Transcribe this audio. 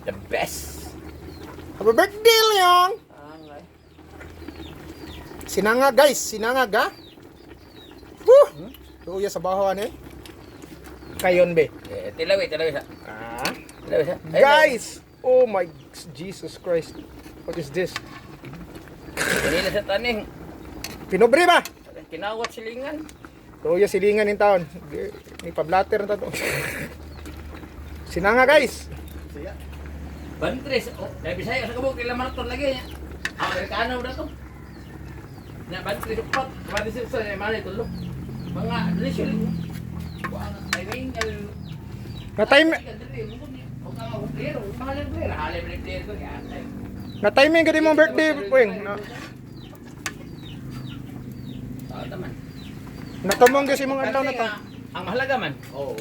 The best. Happy birthday, Leong! Angay. Sinangag, guys. Sinangag, ha? Woo! Tuya sa bahawan, eh. Kayon, be. Tilawi sa. Ah. Tilawi sa. Guys! Oh my Jesus Christ. What is this? Kanina sa taning. Pinobre ba? Kinawat silingan. Tuya silingan in town. May pablatter na to. Sinanga, guys. Bantres. Oh, dahil Bisaya sa kabuk. Kailan maraton lagi niya. Amerikano na to. Na bantres. Pat. Bantres sa mana ito lo. Mga delisyon. Ay ngayon. Na-time na-timing ka din mong birthday, Weng. Natumong kasi mong adlaw na to. Ang mahalaga man. Oo.